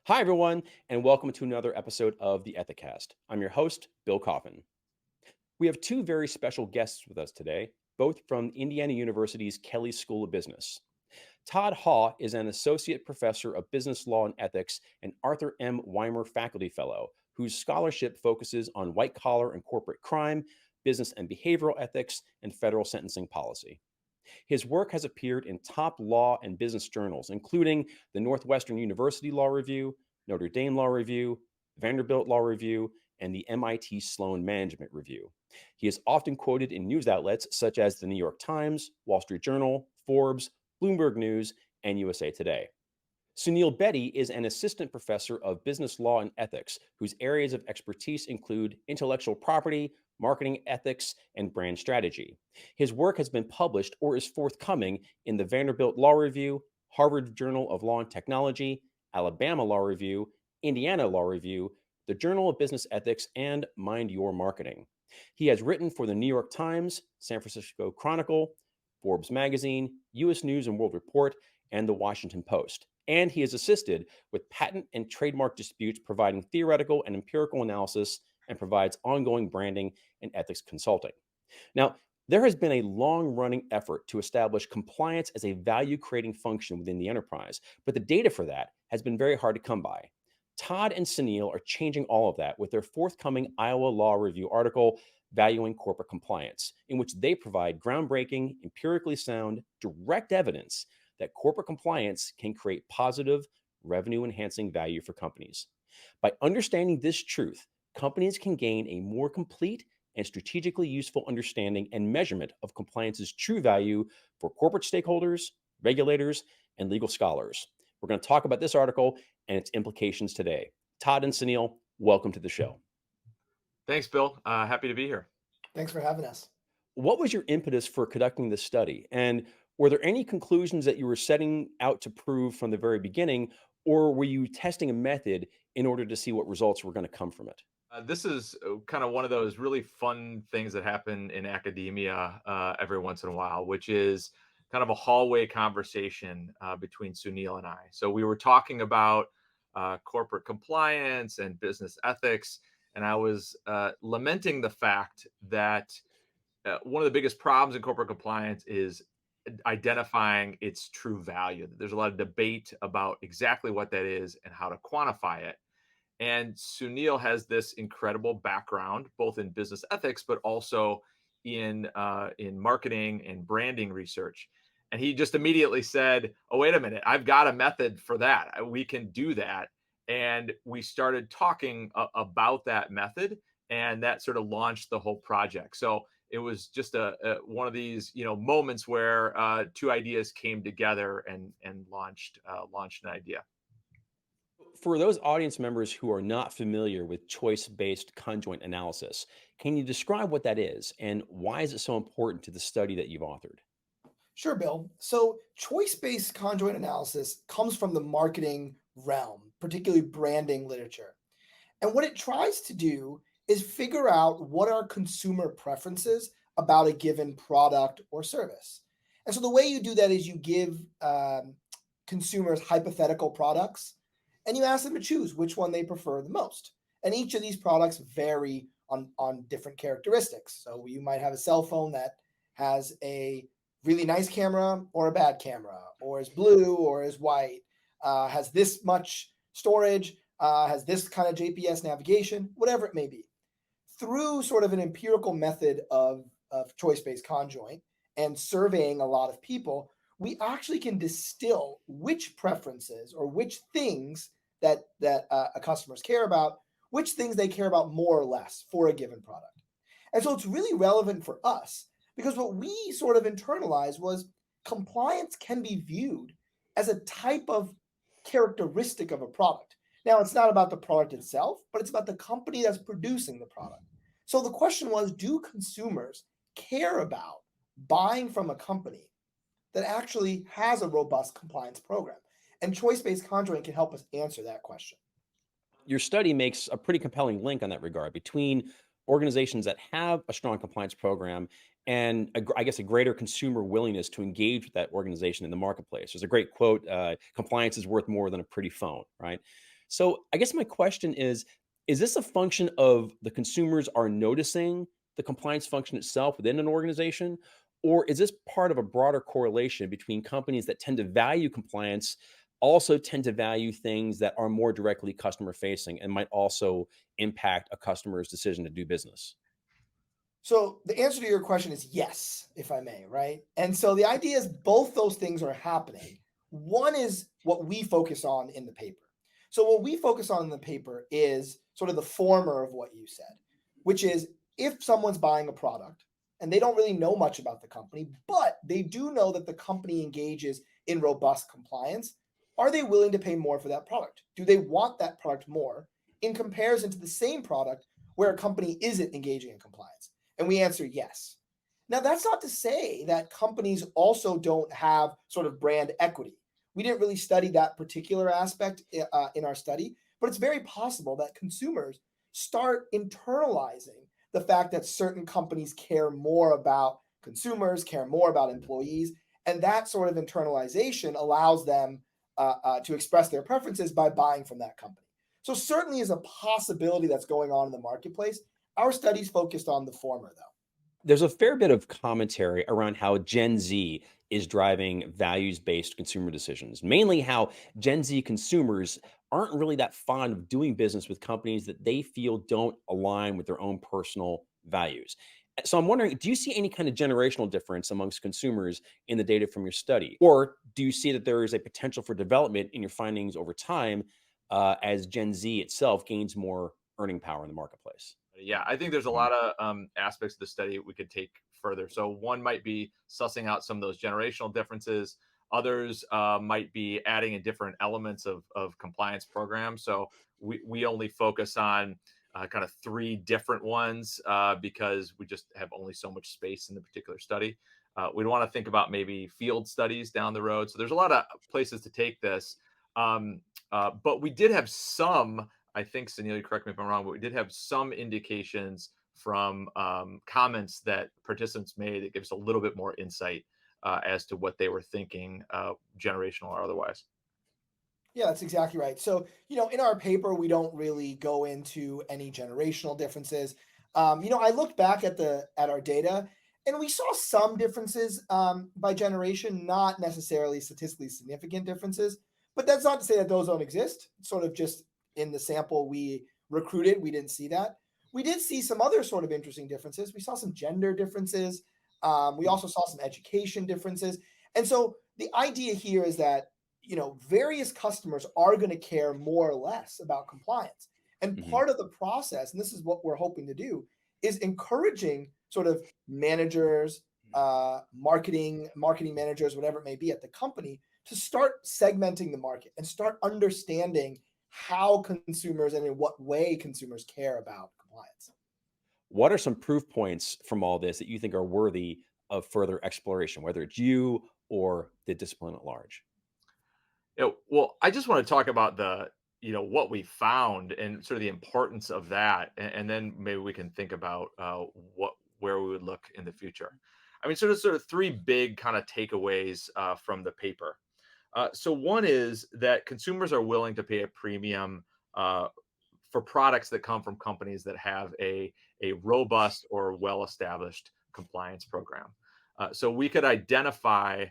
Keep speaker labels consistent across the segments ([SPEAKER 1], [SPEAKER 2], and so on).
[SPEAKER 1] Hi, everyone, and welcome to another episode of the Ethicast. I'm your host, Bill Coffin. We have two very special guests with us today, both from Indiana University's Kelley School of Business. Todd Haugh is an associate professor of business law and ethics and Arthur M. Weimer Faculty Fellow, whose scholarship focuses on white collar and corporate crime, business and behavioral ethics, and federal sentencing policy. His work has appeared in top law and business journals, including the Northwestern University Law Review, Notre Dame Law Review, Vanderbilt Law Review, and the MIT Sloan Management Review. He is often quoted in news outlets such as the New York Times, Wall Street Journal, Forbes, Bloomberg News, and USA Today. Sunil Bedi is an assistant professor of business law and ethics, whose areas of expertise include intellectual property, marketing ethics, and brand strategy. His work has been published or is forthcoming in the Vanderbilt Law Review, Harvard Journal of Law and Technology, Alabama Law Review, Indiana Law Review, the Journal of Business Ethics, and Mind Your Marketing. He has written for the New York Times, San Francisco Chronicle, Forbes Magazine, U.S. News and World Report, and the Washington Post. And he has assisted with patent and trademark disputes, providing theoretical and empirical analysis, and provides ongoing branding and ethics consulting. Now, there has been a long running effort to establish compliance as a value creating function within the enterprise, but the data for that has been very hard to come by. Todd and Suneal are changing all of that with their forthcoming Iowa Law Review article, Valuing Corporate Compliance, in which they provide groundbreaking, empirically sound, direct evidence that corporate compliance can create positive, revenue enhancing value for companies. By understanding this truth, companies can gain a more complete and strategically useful understanding and measurement of compliance's true value for corporate stakeholders, regulators, and legal scholars. We're going to talk about this article and its implications today. Todd and Suneal, welcome to the show.
[SPEAKER 2] Thanks, Bill. Happy to be here.
[SPEAKER 3] Thanks for having us.
[SPEAKER 1] What was your impetus for conducting this study? And were there any conclusions that you were setting out to prove from the very beginning, or were you testing a method in order to see what results were going to come from it?
[SPEAKER 2] This is kind of one of those really fun things that happen in academia every once in a while, which is kind of a hallway conversation between Sunil and I. So we were talking about corporate compliance and business ethics, and I was lamenting the fact that one of the biggest problems in corporate compliance is identifying its true value. There's a lot of debate about exactly what that is and how to quantify it. And Sunil has this incredible background, both in business ethics, but also in marketing and branding research. And he just immediately said, "Oh, wait a minute! I've got a method for that. We can do that." And we started talking about that method, and that sort of launched the whole project. So it was just a one of these moments where two ideas came together and launched an idea.
[SPEAKER 1] For those audience members who are not familiar with choice based conjoint analysis, can you describe what that is and why is it so important to the study that you've authored?
[SPEAKER 3] Sure, Bill. So, choice based conjoint analysis comes from the marketing realm, particularly branding literature. And what it tries to do is figure out what are consumer preferences about a given product or service. And so, the way you do that is you give consumers hypothetical products and you ask them to choose which one they prefer the most. And each of these products vary on different characteristics. So you might have a cell phone that has a really nice camera or a bad camera, or is blue or is white, has this much storage, has this kind of GPS navigation, whatever it may be. Through sort of an empirical method of choice based conjoint and surveying a lot of people, we actually can distill which preferences or which things that customers care about, which things they care about more or less for a given product. And so it's really relevant for us because what we sort of internalized was compliance can be viewed as a type of characteristic of a product. Now, it's not about the product itself, but it's about the company that's producing the product. So the question was, do consumers care about buying from a company that actually has a robust compliance program? And choice-based conjoint can help us answer that question.
[SPEAKER 1] Your study makes a pretty compelling link on that regard between organizations that have a strong compliance program and I guess a greater consumer willingness to engage with that organization in the marketplace. There's a great quote: "Compliance is worth more than a pretty phone." Right? So I guess my question is this a function of the consumers are noticing the compliance function itself within an organization? Or is this part of a broader correlation between companies that tend to value compliance also tend to value things that are more directly customer facing and might also impact a customer's decision to do business?
[SPEAKER 3] So the answer to your question is yes, if I may, right? And so the idea is both those things are happening. One is what we focus on in the paper. So what we focus on in the paper is sort of the former of what you said, which is if someone's buying a product and they don't really know much about the company, but they do know that the company engages in robust compliance, are they willing to pay more for that product? Do they want that product more in comparison to the same product where a company isn't engaging in compliance? And we answer yes. Now, that's not to say that companies also don't have sort of brand equity. We didn't really study that particular aspect in our study, but it's very possible that consumers start internalizing the fact that certain companies care more about consumers, care more about employees, and that sort of internalization allows them to express their preferences by buying from that company. So, certainly is a possibility that's going on in the marketplace. Our studies focused on the former, though.
[SPEAKER 1] There's a fair bit of commentary around how Gen Z is driving values based consumer decisions, mainly how Gen Z consumers aren't really that fond of doing business with companies that they feel don't align with their own personal values. So I'm wondering, do you see any kind of generational difference amongst consumers in the data from your study? Or do you see that there is a potential for development in your findings over time as Gen Z itself gains more earning power in the marketplace?
[SPEAKER 2] Yeah, I think there's a lot of aspects of the study we could take further. So one might be sussing out some of those generational differences. Others might be adding in different elements of compliance programs. So we only focus on kind of three different ones because we just have only so much space in the particular study. We'd want to think about maybe field studies down the road. So there's a lot of places to take this. But we did have some, I think, Suneal, you correct me if I'm wrong, but we did have some indications from comments that participants made that gives a little bit more insight as to what they were thinking, generational or otherwise.
[SPEAKER 3] Yeah, that's exactly right. So, in our paper, we don't really go into any generational differences. I looked back at our data, and we saw some differences by generation, not necessarily statistically significant differences. But that's not to say that those don't exist. Sort of just in the sample we recruited, we didn't see that. We did see some other sort of interesting differences. We saw some gender differences. We also saw some education differences. And so the idea here is that various customers are going to care more or less about compliance. And
[SPEAKER 1] Mhm.
[SPEAKER 3] part of the process, and this is what we're hoping to do, is encouraging sort of managers, marketing managers, whatever it may be at the company, to start segmenting the market and start understanding how consumers and in what way consumers care about compliance.
[SPEAKER 1] What are some proof points from all this that you think are worthy of further exploration, whether it's you or the discipline at large?
[SPEAKER 2] Well, I just want to talk about what we found and sort of the importance of that, and then maybe we can think about where we would look in the future. I mean, sort of three big kind of takeaways from the paper. So one is that consumers are willing to pay a premium for products that come from companies that have a robust or well established compliance program. So we could identify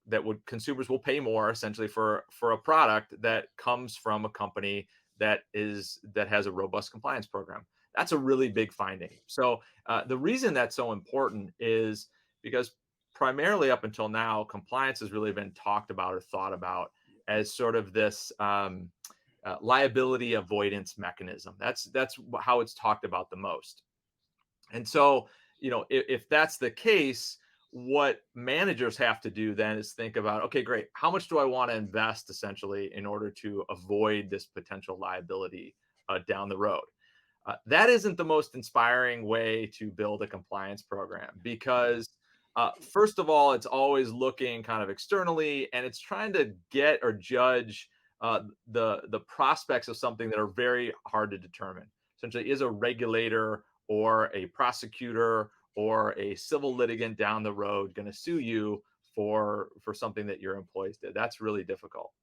[SPEAKER 2] that would consumers will pay more essentially for a product that comes from a company that has a robust compliance program. That's a really big finding. So the reason that's so important is because primarily up until now, compliance has really been talked about or thought about as sort of this liability avoidance mechanism. That's how it's talked about the most. And so, if that's the case, what managers have to do then is think about, okay, great, how much do I want to invest essentially in order to avoid this potential liability down the road? That isn't the most inspiring way to build a compliance program because, first of all, it's always looking kind of externally and it's trying to get or judge the prospects of something that are very hard to determine. Essentially, is a regulator or a prosecutor or a civil litigant down the road going to sue you for something that your employees did? That's really difficult.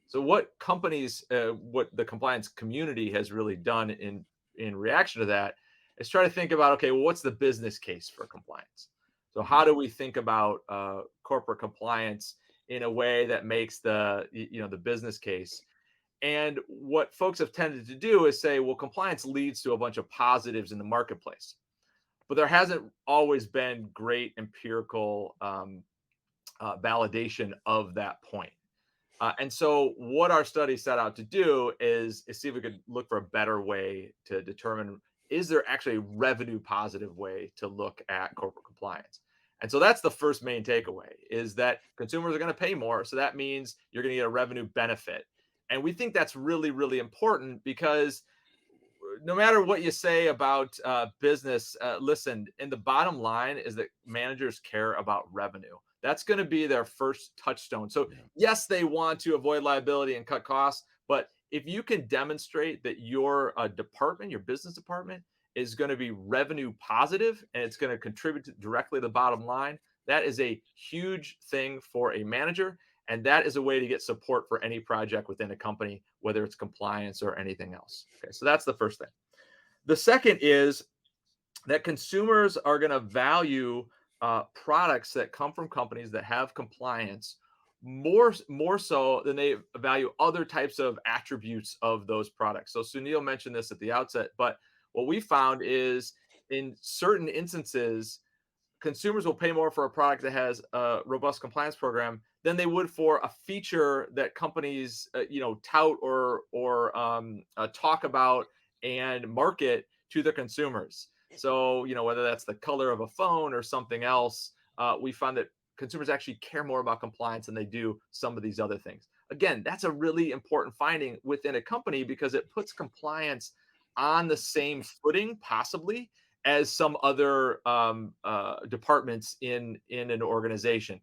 [SPEAKER 2] So what companies, what the compliance community has really done in reaction to that is try to think about, okay, well, what's the business case for compliance? So how
[SPEAKER 1] Mhm.
[SPEAKER 2] do we think about corporate compliance in a way that makes the business case? And what folks have tended to do is say, well, compliance leads to a bunch of positives in the marketplace, but there hasn't always been great empirical validation of that point. And so, what our study set out to do is see if we could look for a better way to determine, is there actually a revenue positive way to look at corporate compliance? And so that's the first main takeaway, is that consumers are going to pay more. So that means you're going to get a revenue benefit. And we think that's really, really important because no matter what you say about business, listen, and the bottom line is that managers care about revenue. That's going to be their first touchstone. So,
[SPEAKER 1] Yeah.
[SPEAKER 2] yes, they want to avoid liability and cut costs, but if you can demonstrate that your department, your business department, is going to be revenue positive and it's going to contribute directly to the bottom line, that is a huge thing for a manager. And that is a way to get support for any project within a company, whether it's compliance or anything else. Okay, so that's the first thing. The second is that consumers are going to value products that come from companies that have compliance more so than they value other types of attributes of those products. So Sunil mentioned this at the outset, but what we found is in certain instances, consumers will pay more for a product that has a robust compliance program than they would for a feature that companies tout or talk about and market to their consumers. So whether that's the color of a phone or something else, we find that consumers actually care more about compliance than they do some of these other things. Again, that's a really important finding within a company because it puts compliance on the same footing possibly as some other departments in an organization,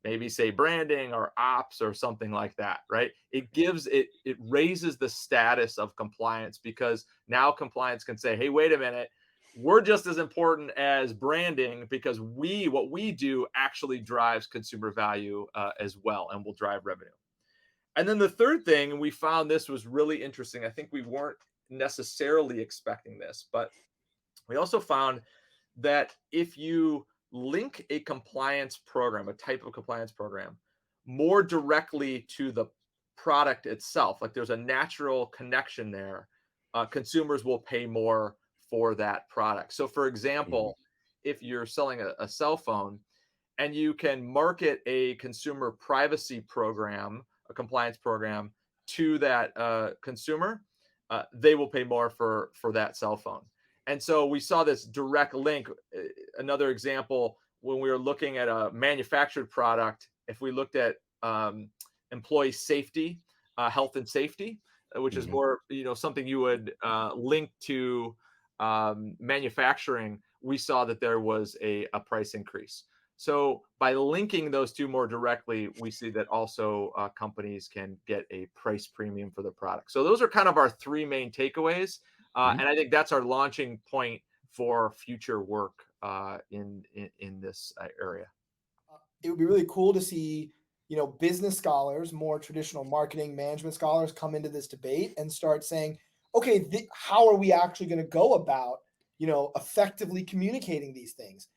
[SPEAKER 2] maybe say branding or ops or something like that, right? It raises the status of compliance because now compliance can say, hey, wait a minute, we're just as important as branding because what we do actually drives consumer value as well and will drive revenue. And then the third thing, and we found this was really interesting, I think we weren't necessarily expecting this, but we also found that if you link a compliance program, a type of compliance program, more directly to the product itself, like there's a natural connection there, consumers will pay more for that product. So, for
[SPEAKER 1] Mhm.
[SPEAKER 2] example, if you're selling a cell phone and you can market a consumer privacy program, a compliance program to that consumer, they will pay more for that cell phone. And so we saw this direct link. Another example, when we were looking at a manufactured product, if we looked at employee safety, health and safety, which is
[SPEAKER 1] Mhm.
[SPEAKER 2] more something you would link to manufacturing, we saw that there was a price increase. So by linking those two more directly, we see that also companies can get a price premium for the product. So those are kind of our three main takeaways,
[SPEAKER 1] Mhm.
[SPEAKER 2] and I think that's our launching point for future work in this area.
[SPEAKER 3] It would be really cool to see, business scholars, more traditional marketing management scholars come into this debate and start saying, okay, how are we actually going to go about, effectively communicating these things?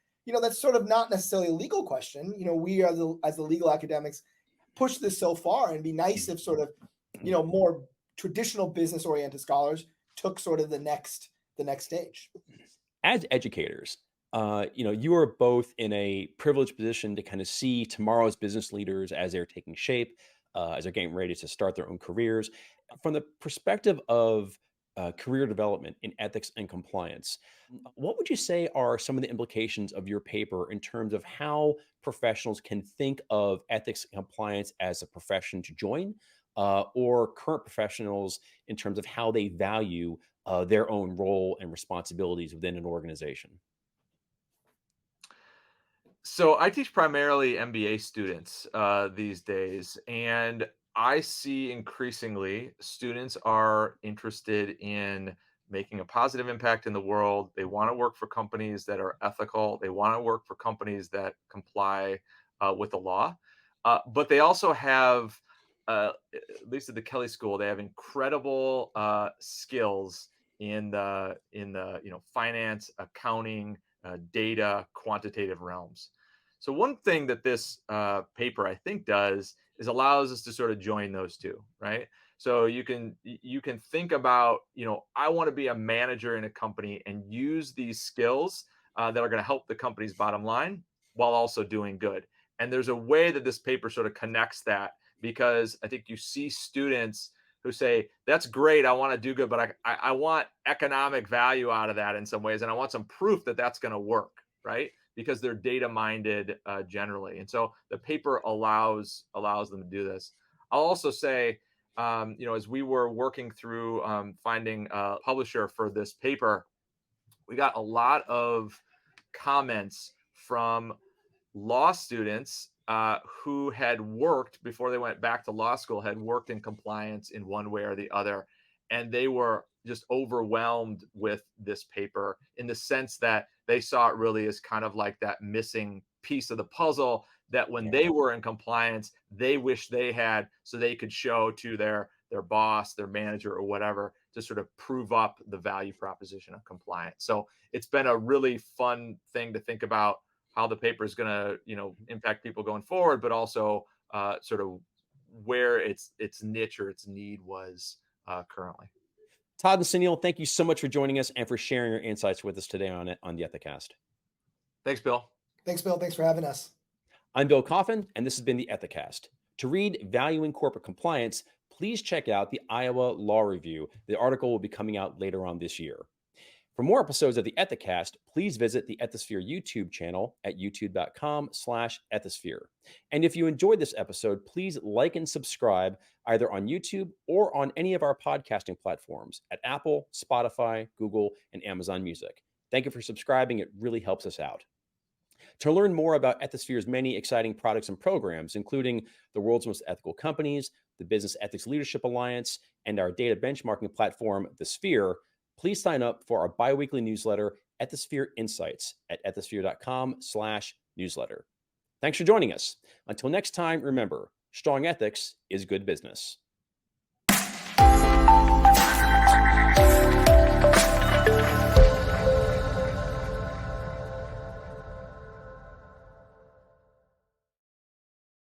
[SPEAKER 3] That's sort of not necessarily a legal question. We are as the legal academics push this so far, and be nice if sort of, more traditional business oriented scholars took sort of the next stage.
[SPEAKER 1] As educators, you are both in a privileged position to kind of see tomorrow's business leaders as they're taking shape, as they're getting ready to start their own careers. From the perspective of career development in ethics and compliance, what would you say are some of the implications of your paper in terms of how professionals can think of ethics and compliance as a profession to join, or current professionals in terms of how they value their own role and responsibilities within an organization?
[SPEAKER 2] So I teach primarily MBA students these days, and I see increasingly students are interested in making a positive impact in the world. They want to work for companies that are ethical. They want to work for companies that comply with the law, but they also have at least at the Kelley School, they have incredible skills in the finance, accounting, data, quantitative realms. So one thing that this paper I think does is allows us to sort of join those two, right? So you can think about, I want to be a manager in a company and use these skills that are going to help the company's bottom line while also doing good. And there's a way that this paper sort of connects that, because I think you see students who say, that's great, I want to do good, but I want economic value out of that in some ways. And I want some proof that that's going to work, right? Because they're data minded generally. And so the paper allows them to do this. I'll also say, as we were working through finding a publisher for this paper, we got a lot of comments from law students who had worked before they went back to law school, had worked in compliance in one way or the other. And they were just overwhelmed with this paper in the sense that they saw it really as kind of like that missing piece of the puzzle that when they were in compliance, they wish they had, so they could show to their boss, their manager, or whatever, to sort of prove up the value proposition of compliance. So it's been a really fun thing to think about how the paper is going to, impact people going forward, but also sort of where its niche or its need was currently.
[SPEAKER 1] Todd and Suneal, thank you so much for joining us and for sharing your insights with us today on the Ethicast.
[SPEAKER 2] Thanks, Bill.
[SPEAKER 3] Thanks, Bill. Thanks for having us.
[SPEAKER 1] I'm Bill Coffin, and this has been the Ethicast. To read Valuing Corporate Compliance, please check out the Iowa Law Review. The article will be coming out later on this year. For more episodes of the Ethicast, please visit the Ethisphere YouTube channel at youtube.com/ethisphere. And if you enjoyed this episode, please like and subscribe either on YouTube or on any of our podcasting platforms at Apple, Spotify, Google, and Amazon Music. Thank you for subscribing. It really helps us out. To learn more about Ethisphere's many exciting products and programs, including the world's most ethical companies, the Business Ethics Leadership Alliance, and our data benchmarking platform, The Sphere, please sign up for our biweekly newsletter, Ethisphere Insights, at ethisphere.com/newsletter. Thanks for joining us. Until next time, remember, strong ethics is good business.